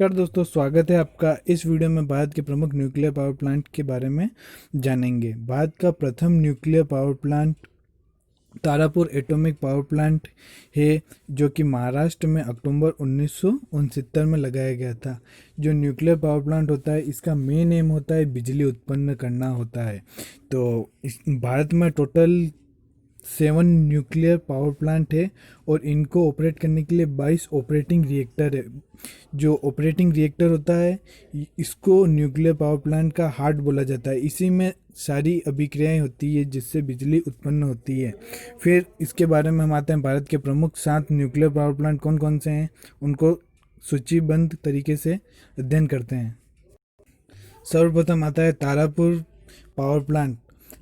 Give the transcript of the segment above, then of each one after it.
नमस्कार दोस्तों, स्वागत है आपका। इस वीडियो में भारत के प्रमुख न्यूक्लियर पावर प्लांट के बारे में जानेंगे। भारत का प्रथम nuclear power plant Tarapur atomic power plant है, जो कि महाराष्ट्र में अक्टूबर 1969 में लगाया गया था। जो न्यूक्लियर पावर प्लांट होता है, इसका मेन एम होता है बिजली उत्पन्न करना होता है। तो भारत में टोटल 7 न्यूक्लियर पावर प्लांट है और इनको ऑपरेट करने के लिए 22 ऑपरेटिंग रिएक्टर है। जो ऑपरेटिंग रिएक्टर होता है, इसको न्यूक्लियर पावर प्लांट का हार्ट बोला जाता है। इसी में सारी अभिक्रियाएं होती है जिससे बिजली उत्पन्न होती है। फिर इसके बारे में हम आते हैं, भारत के प्रमुख 7 न्यूक्लियर पावर प्लांट कौन कौन से हैं, उनको सूचीबद्ध तरीके से अध्ययन करते हैं। सर्वप्रथम आता है Tarapur power plant.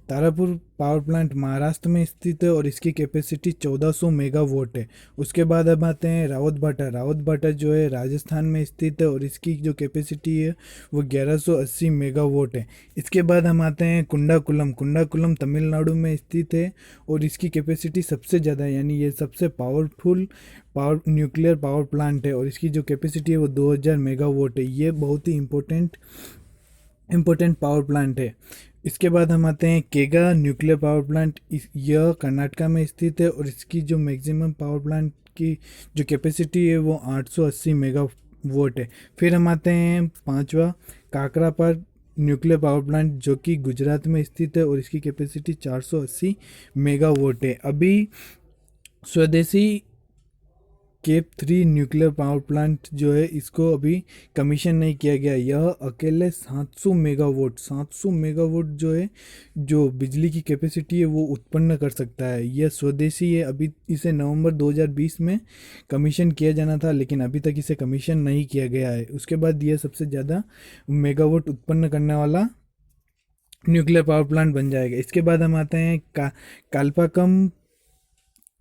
Tarapur power plant Maharashtra में स्थित है और इसकी कैपेसिटी 1400 मेगावाट है। उसके बाद अब आते हैं रावत भाटा। रावत भाटा जो है राजस्थान में स्थित है और इसकी जो कैपेसिटी है वो 1180 मेगावाट है। इसके बाद हम आते हैं कुंडाकुलम। कुंडाकुलम तमिलनाडु में स्थित है और इसकी कैपेसिटी सबसे ज़्यादा है, यानी ये सबसे पावरफुल न्यूक्लियर पावर प्लांट है और इसकी जो कैपेसिटी है वो 2000 मेगावाट है। ये बहुत ही इम्पोर्टेंट पावर प्लांट है। इसके बाद हम आते हैं केगा न्यूक्लियर पावर प्लांट। यह कर्नाटका में स्थित है और इसकी जो मैक्सिमम पावर प्लांट की जो कैपेसिटी है वो 880 मेगावाट है। फिर हम आते हैं पांचवा काकरापार न्यूक्लियर पावर प्लांट, जो कि गुजरात में स्थित है और इसकी कैपेसिटी 480 मेगावाट है। अभी स्वदेशी केप 3 न्यूक्लियर पावर प्लांट जो है, इसको अभी कमीशन नहीं किया गया। यह अकेले 700 मेगावाट जो है, जो बिजली की कैपेसिटी है वो उत्पन्न कर सकता है। यह स्वदेशी है। अभी इसे नवंबर 2020 में कमीशन किया जाना था, लेकिन अभी तक इसे कमीशन नहीं किया गया है। उसके बाद यह सबसे ज़्यादा मेगावाट उत्पन्न करने वाला न्यूक्लियर पावर प्लांट बन जाएगा। इसके बाद हम आते हैं कालपाकम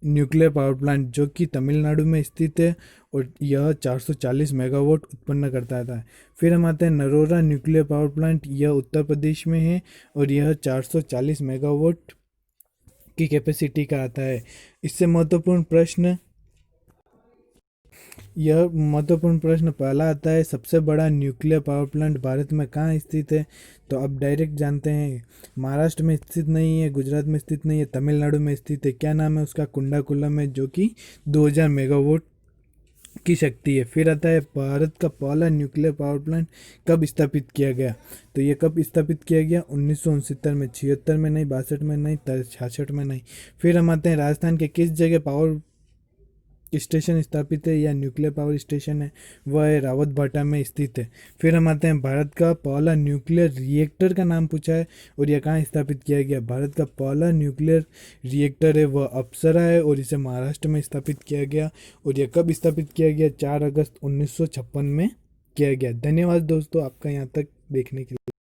न्यूक्लियर पावर प्लांट, जो कि तमिलनाडु में स्थित है और यह 440 मेगावाट उत्पन्न करता था। फिर हम आते हैं नरोरा न्यूक्लियर पावर प्लांट। यह उत्तर प्रदेश में है और यह 440 मेगावाट की कैपेसिटी का आता है। इससे महत्वपूर्ण प्रश्न पहला आता है, सबसे बड़ा न्यूक्लियर पावर प्लांट भारत में कहाँ स्थित है। तो अब डायरेक्ट जानते हैं। महाराष्ट्र में स्थित नहीं है, गुजरात में स्थित नहीं है, तमिलनाडु में स्थित है। क्या नाम है उसका? कुंडाकुलम है, जो कि 2000 मेगावाट की शक्ति है। फिर आता है भारत का पहला न्यूक्लियर पावर प्लांट कब स्थापित किया गया। तो ये कब स्थापित किया गया? 1969 में। 76 में नहीं, 62 में नहीं, 66 में नहीं। फिर हम आते हैं राजस्थान के किस जगह पावर स्टेशन स्थापित है या न्यूक्लियर पावर स्टेशन है, वह है रावत भाटा में स्थित है। फिर हम आते हैं भारत का पहला न्यूक्लियर रिएक्टर का नाम पूछा है और यह कहाँ स्थापित किया गया। भारत का पहला न्यूक्लियर रिएक्टर है वह अप्सरा है और इसे महाराष्ट्र में स्थापित किया गया। और यह कब स्थापित किया गया? 4 अगस्त 1956 में किया गया। धन्यवाद दोस्तों, आपका यहाँ तक देखने के लिए।